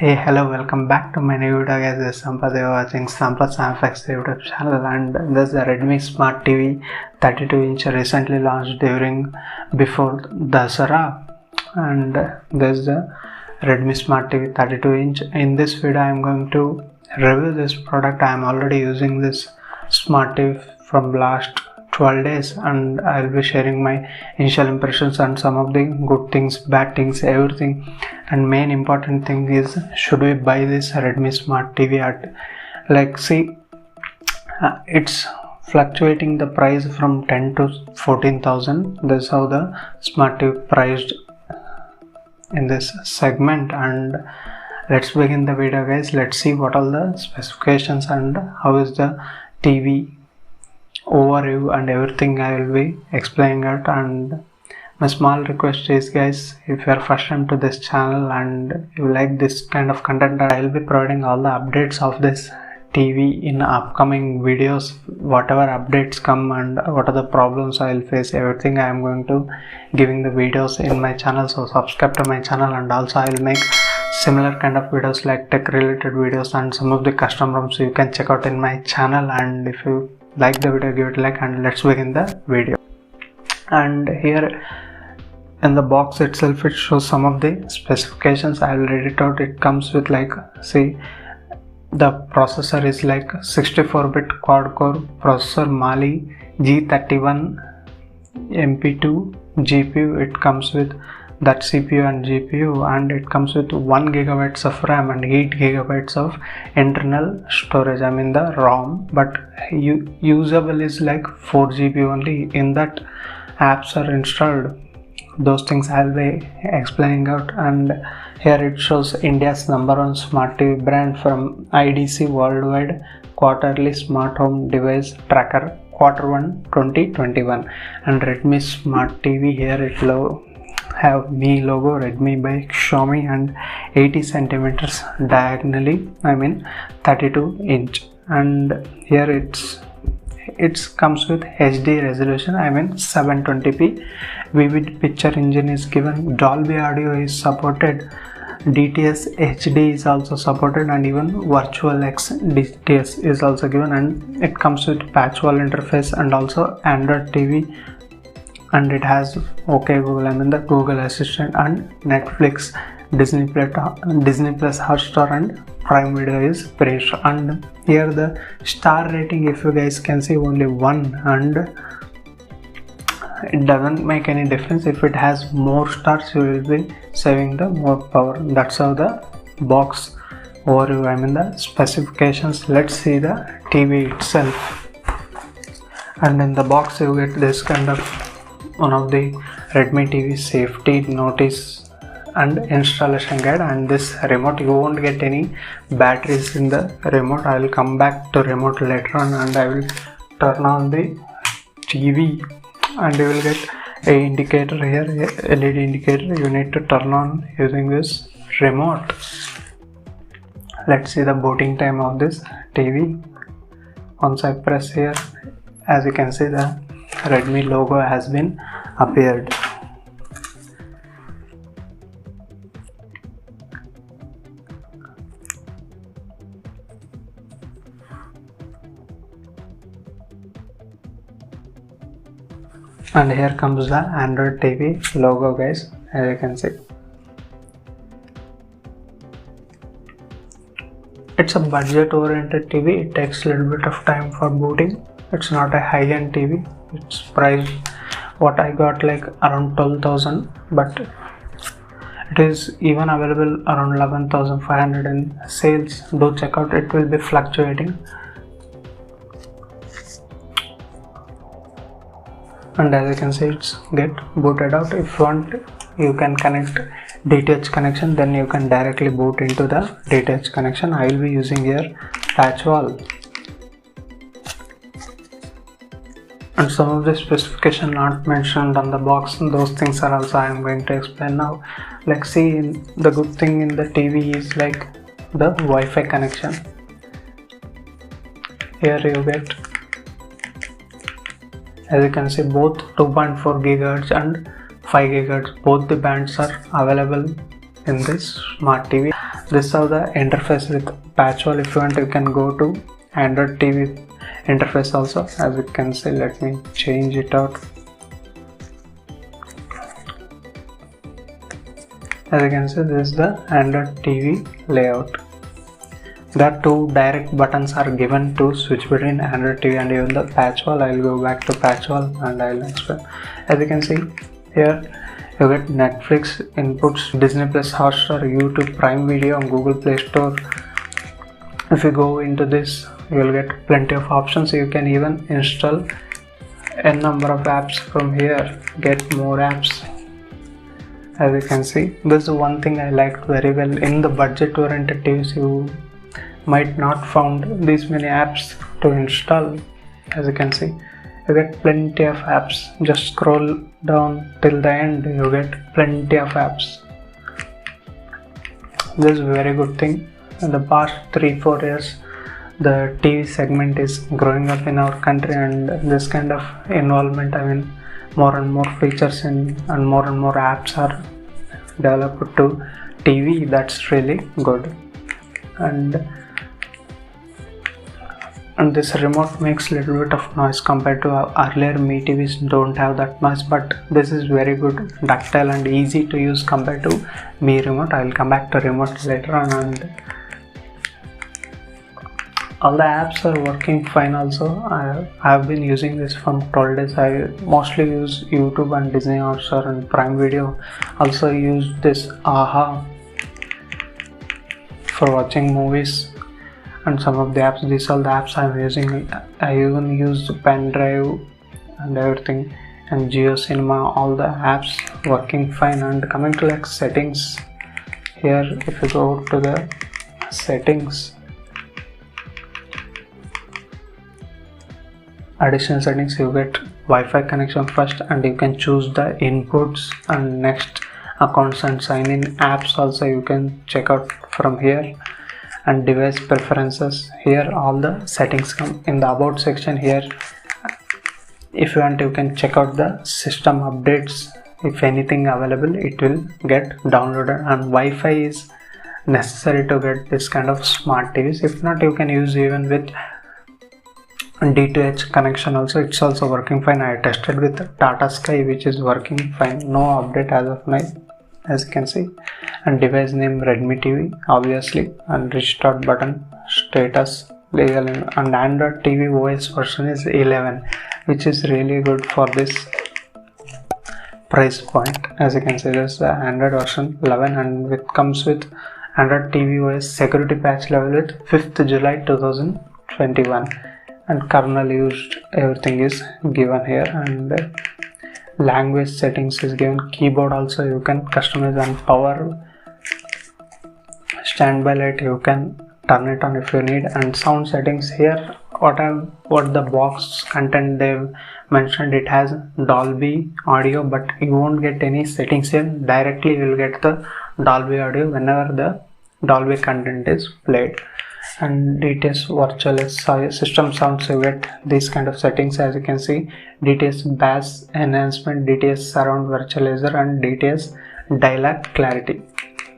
Hey, hello, welcome back to my new video guys. This is Sampath. You're watching Sampath Samfx YouTube channel, and this is the Redmi Smart TV 32-inch recently launched before Dasara, and this is the Redmi Smart TV 32-inch. In this video, I am going to review this product. I am already using this Smart TV from last 12 days, and I'll be sharing my initial impressions and some of the good things, bad things, everything. And main important thing is, should we buy this Redmi Smart TV at, it's fluctuating the price from 10 to 14,000. This is how the Smart TV priced in this segment. And let's begin the video guys. Let's see what are the specifications and how is the TV overview and everything. I will be explaining it. And my small request is guys, if you are first time to this channel and you like this kind of content, I will be providing all the updates of this TV in upcoming videos. Whatever updates come and what are the problems I will face, everything I am going to giving the videos in my channel. So subscribe to my channel, and also I will make similar kind of videos like tech related videos and some of the custom ROMs you can check out in my channel. And if you like the video, give it a like, and let's begin the video. And here in the box itself, it shows some of the specifications. I will read it out. It comes with see, the processor is 64-bit quad-core processor, Mali G31 MP2 GPU. It comes with that CPU and GPU, and it comes with 1 GB of RAM and 8 GB of internal storage, I mean the ROM, but usable is 4 GB only. In that apps are installed, those things I'll be explaining out. And here it shows India's #1 smart TV brand from IDC Worldwide Quarterly Smart Home Device Tracker Q1 2021. And Redmi Smart TV, here it have Mi logo, Redmi by Xiaomi, and 80 centimeters diagonally, I mean 32-inch. And here it comes with HD resolution, I mean 720p. Vivid picture engine is given. Dolby audio is supported. DTS HD is also supported, and even Virtual X DTS is also given. And it comes with patch wall interface and also Android TV. And it has OK Google, I mean the Google Assistant, and Netflix, Disney Plus Hotstar, and Prime Video is pre-installed. And here the star rating, if you guys can see, only 1, and it doesn't make any difference. If it has more stars, you will be saving the more power. That's how the box overview, I mean the specifications. Let's see the TV itself. And in the box you get this kind of one of the Redmi TV safety notice and installation guide, and this remote. You won't get any batteries in the remote. I will come back to remote later on, and I will turn on the TV, and you will get a indicator here, a LED indicator. You need to turn on using this remote. Let's see the booting time of this TV. Once I press here, as you can see, the Redmi logo has been appeared. And here comes the Android TV logo guys, as you can see. It's a budget oriented TV. It takes a little bit of time for booting. It's not a high-end TV. It's priced, what I got, around 12,000, but it is even available around 11,500 in sales. Do check out, it will be fluctuating. And as you can see, it's get booted out. If you want, you can connect DTH connection, then you can directly boot into the DTH connection. I will be using here patch wall. And some of the specification not mentioned on the box, those things are also I am going to explain now. See, the good thing in the TV is the Wi-Fi connection. Here you get, as you can see, both 2.4 GHz and 5 GHz, both the bands are available in this smart TV. This is how the interface with patch wall. If you want, you can go to Android TV interface also. As you can see, let me change it out. As you can see, this is the Android TV layout. There are two direct buttons are given to switch between Android TV and even the patch wall. I will go back to patch wall and I will explain. As you can see here, you get Netflix inputs, Disney Plus, Hotstar, YouTube, Prime Video, and Google Play Store. If you go into this, you will get plenty of options. You can even install n number of apps from here, get more apps. As you can see, this is one thing I liked very well. In the budget oriented TVs, you might not found these many apps to install. As you can see, you get plenty of apps. Just scroll down till the end, you get plenty of apps. This is a very good thing. In the past 3-4 years, the TV segment is growing up in our country, and this kind of involvement, I mean, more and more features and more apps are developed to TV. That's really good. And this remote makes little bit of noise compared to earlier Mi TVs don't have that much, but this is very good, ductile and easy to use compared to Mi remote. I will come back to remote later on. And all the apps are working fine also. I have been using this from 12 days. I mostly use YouTube and Disney Hotstar and Prime Video. Also use this AHA for watching movies and some of the apps. These are the apps I'm using. I even use pen drive and everything, and Jio Cinema, all the apps working fine. And coming to like settings, here if you go to the settings, additional settings, you get Wi-Fi connection first, and you can choose the inputs, and next accounts and sign in apps also you can check out from here. And device preferences, here all the settings come. In the about section here, if you want, you can check out the system updates. If anything available, it will get downloaded. And Wi-Fi is necessary to get this kind of smart TVs. If not, you can use even with D2H connection also. It's also working fine. I tested with Tata Sky, which is working fine. No update as of now, as you can see. And device name Redmi TV, obviously, and restart button, status, legal, and Android TV OS version is 11, which is really good for this price point. As you can see, there's the Android version 11, and it comes with Android TV OS security patch level with 5th July 2021, and kernel used, everything is given here. And language settings is given. Keyboard also you can customize, and power standby light you can turn it on if you need. And sound settings here, what the box content they've mentioned, it has Dolby audio, but you won't get any settings here. Directly you will get the Dolby audio whenever the Dolby content is played. And DTS virtual system sounds, you get these kind of settings. As you can see, DTS bass enhancement, DTS surround virtualizer, and DTS dialogue clarity.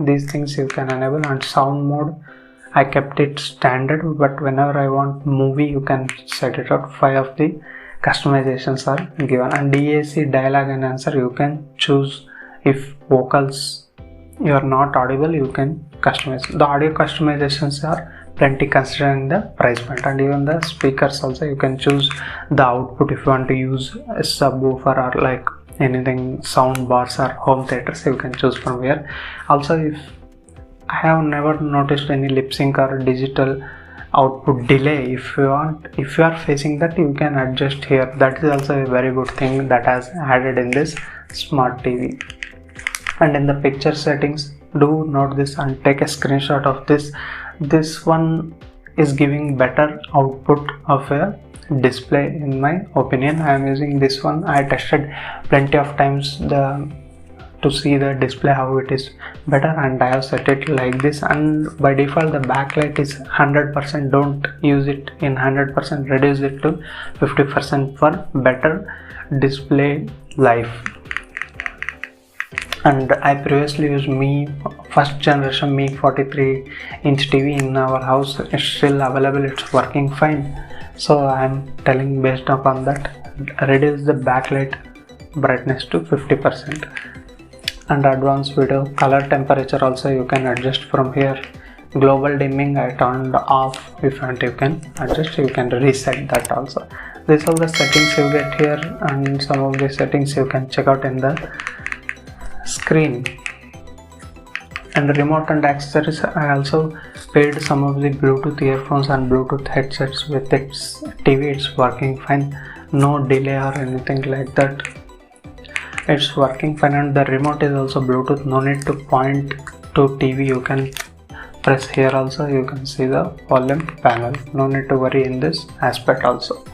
These things you can enable. And sound mode, I kept it standard, but whenever I want movie, you can set it out. 5 of the customizations are given. And DAC dialogue enhancer, you can choose if vocals you are not audible, you can customize. The audio customizations are plenty considering the price point. And even the speakers also, you can choose the output if you want to use a subwoofer or like anything, sound bars or home theaters, you can choose from here. Also, if I have never noticed any lip sync or digital output delay, if you are facing that, you can adjust here. That is also a very good thing that has added in this smart TV. And in the picture settings, do note this and take a screenshot of this. This one is giving better output of a display in my opinion. I am using this one. I tested plenty of times to see the display how it is better, and I have set it like this. And by default the backlight is 100%. Don't use it in 100%, reduce it to 50% for better display life. And I previously used Mi first generation Mi 43 inch TV in our house is still available, it's working fine. So I am telling based upon that, reduce the backlight brightness to 50%. And advanced video color temperature also you can adjust from here. Global dimming I turned off. If you want you can adjust, you can reset that also. These are the settings you get here, and some of the settings you can check out in the screen. And remote and accessories, I also paired some of the Bluetooth earphones and Bluetooth headsets with its TV. It's working fine, no delay or anything like that. It's working fine. And the remote is also Bluetooth, no need to point to TV. You can press here also, you can see the volume panel, no need to worry in this aspect also.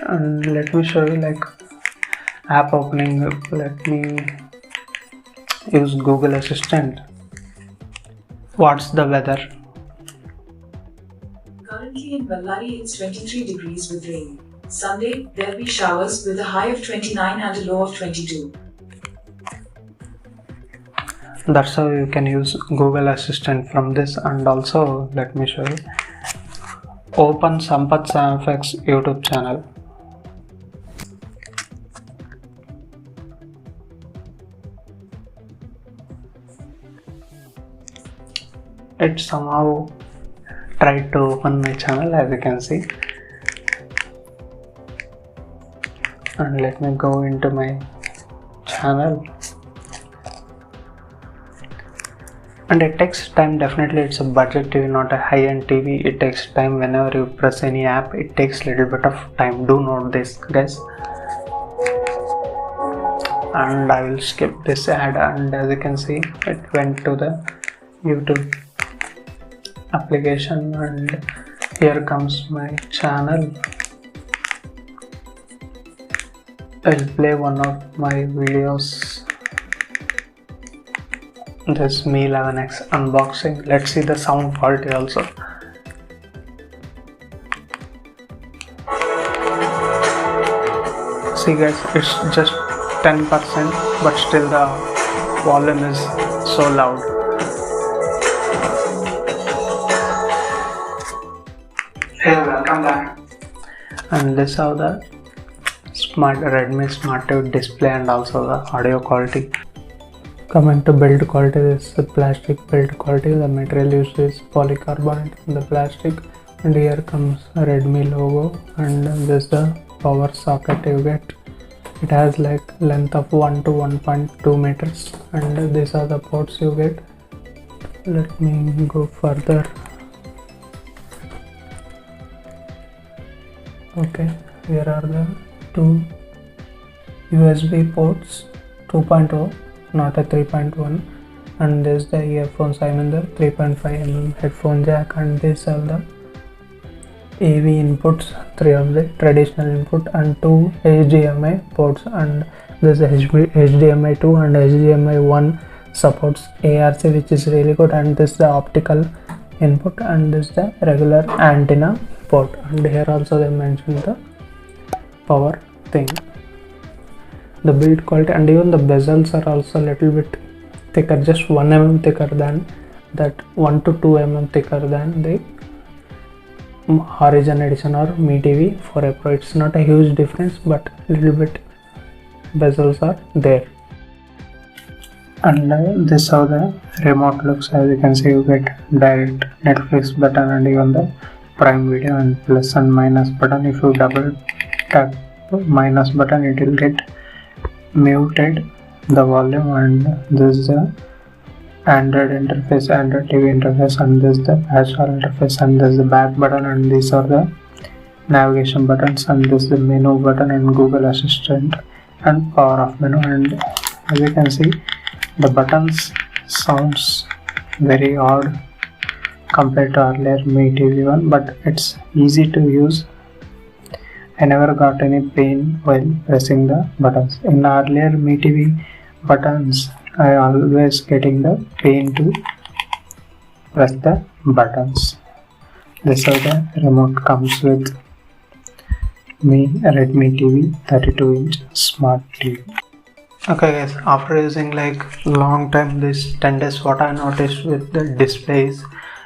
And let me show you like app opening. Let me use Google Assistant. What's the weather? Currently in Ballari it's 23 degrees with rain. Sunday there'll be showers with a high of 29 and a low of 22. That's how you can use Google Assistant from this. And also let me show you, open Sampath SamFX YouTube channel. It somehow tried to open my channel, as you can see. And let me go into my channel. And it takes time, definitely. It's a budget TV, not a high-end TV. It takes time. Whenever you press any app, it takes little bit of time. Do note this, guys. And I will skip this ad, and as you can see, it went to the YouTube application, and here comes my channel. I'll play one of my videos. This Mi 11X unboxing. Let's see the sound quality also. See guys, it's just 10%, but still the volume is so loud. Hey, welcome back. And this is how the Redmi Smart TV display and also the audio quality. Coming to build quality, this is the plastic build quality. The material used is polycarbonate in the plastic, and here comes a Redmi logo, and this is the power socket you get. It has like length of 1 to 1.2 meters, and these are the ports you get. Let me go further. Okay, here are the two USB ports, 2.0, not a 3.1, and this is the earphones. I mean the 3.5mm headphone jack, and these are the AV inputs, 3 of the traditional input and 2 HDMI ports, and this is HDMI 2 and HDMI 1 supports ARC, which is really good, and this is the optical input, and this is the regular antenna port, and here also they mentioned the power thing. The build quality, and even the bezels are also a little bit thicker, just 1mm thicker than that, 1 to 2mm thicker than the Origin Edition or Mi TV 4A Pro. It's not a huge difference, but little bit bezels are there. And this is how the remote looks. As you can see, you get direct Netflix button and even the Prime Video and plus and minus button. If you double tap minus button, it will get muted the volume, and this is the Android interface, Android TV interface, and this is the Astral interface, and this is the back button, and these are the navigation buttons, and this is the menu button and Google Assistant and power off menu. And as you can see, the buttons sounds very odd compared to earlier Mi TV one, but it's easy to use. I never got any pain while pressing the buttons. In earlier Mi TV buttons, I always getting the pain to press the buttons. This is how the remote comes with Mi Redmi TV 32-inch Smart TV. Okay guys, after using like long time this 10 days, what I noticed with the displays,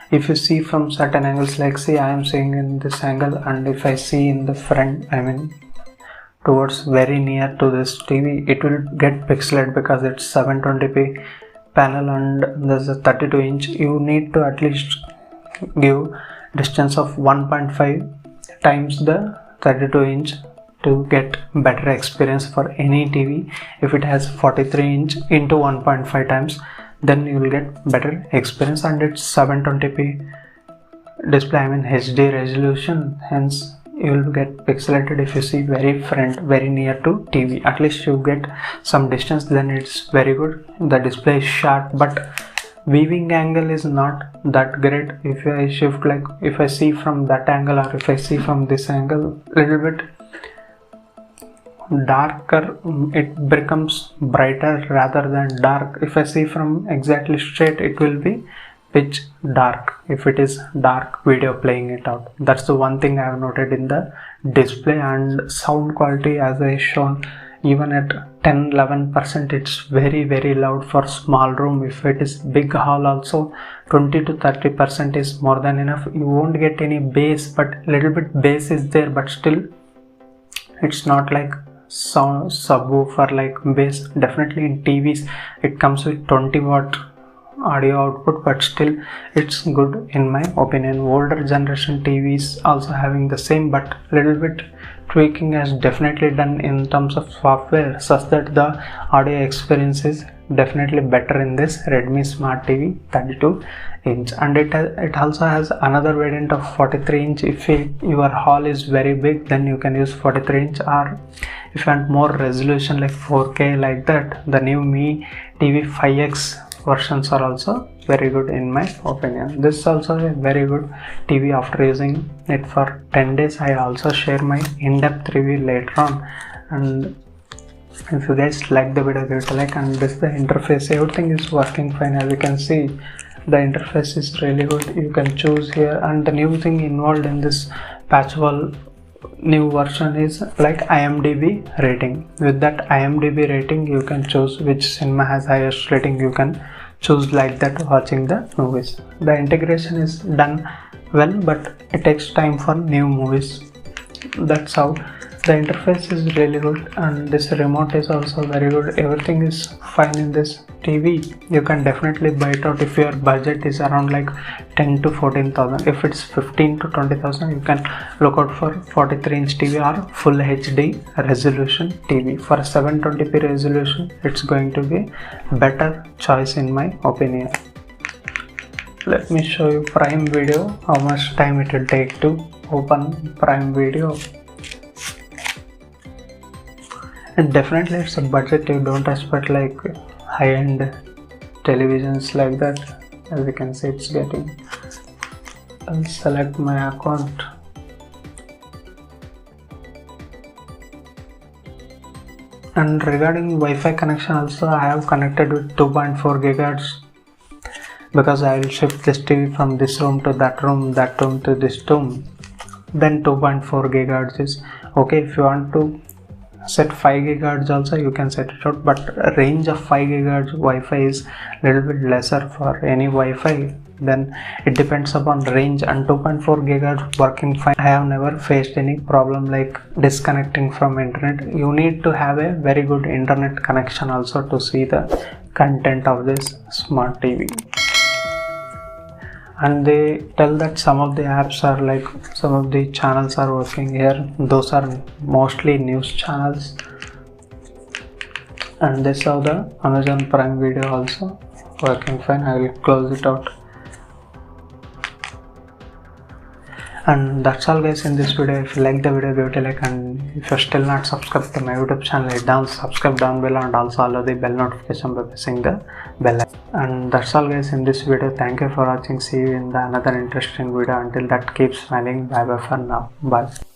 if you see from certain angles, like see I am seeing in this angle, and if I see in the front, I mean towards very near to this TV, it will get pixelated because it's 720p panel and there's a 32 inch. You need to at least give distance of 1.5 times the 32 inch to get better experience for any TV. If it has 43 inch into 1.5 times, then you will get better experience, and it's 720p display, I mean HD resolution, hence you will get pixelated if you see very front, very near to TV. At least you get some distance, then it's very good. The display is sharp, but viewing angle is not that great. If I shift, like if I see from that angle or if I see from this angle, little bit darker, it becomes brighter rather than dark. If I see from exactly straight, it will be pitch dark if it is dark video playing it out. That's the one thing I have noted in the display. And sound quality, as I shown, even at 10-11%, it's very loud for small room. If it is big hall also, 20 to 30% is more than enough. You won't get any bass, but little bit bass is there, but still it's not like sound subwoofer like bass. Definitely in TVs it comes with 20-watt audio output, but still it's good in my opinion. Older generation TVs also having the same, but little bit tweaking has definitely done in terms of software such that the audio experience is definitely better in this Redmi Smart TV 32 inch. And it also has another variant of 43 inch. If your hall is very big, then you can use 43 inch, or if you want more resolution like 4K like that, the new Mi TV 5X versions are also very good in my opinion. This is also a very good TV after using it for 10 days. I also share my in-depth review later on, and if you guys like the video, give it a like. And this is the interface, everything is working fine. As you can see, the interface is really good. You can choose here, and the new thing involved in this patchwall new version is like IMDb rating. With that IMDb rating, you can choose which cinema has highest rating. You can choose like that watching the movies. The integration is done well, but it takes time for new movies. That's how the interface is really good, and this remote is also very good. Everything is fine in this TV. You can definitely buy it out if your budget is around like 10 to 14,000. If it's 15 to 20,000, you can look out for 43 inch TV or full HD resolution TV. For 720p resolution, it's going to be better choice in my opinion. Let me show you Prime Video, how much time it will take to open Prime Video. And definitely it's a budget. You don't expect like high-end televisions like that. As you can see, it's getting. I'll select my account. And regarding Wi-Fi connection also, I have connected with 2.4 gigahertz because I will shift this TV from this room to that room to this room. Then 2.4 gigahertz is okay. If you want to set 5 gigahertz also, you can set it out, but range of 5 gigahertz Wi-Fi is little bit lesser for any Wi-Fi. Then it depends upon range, and 2.4 gigahertz working fine. I have never faced any problem like disconnecting from internet. You need to have a very good internet connection also to see the content of this smart TV. And they tell that some of the apps are like, some of the channels are working here. Those are mostly news channels. And this is how the Amazon Prime Video also working fine. I will close it out. And that's all guys in this video. If you like the video, give it a like, and if you're still not subscribed to my YouTube channel, hit down subscribe down below, and also allow the bell notification by pressing the bell icon. And that's all guys in this video. Thank you for watching. See you in the another interesting video. Until that, keep smiling. Bye bye for now. Bye.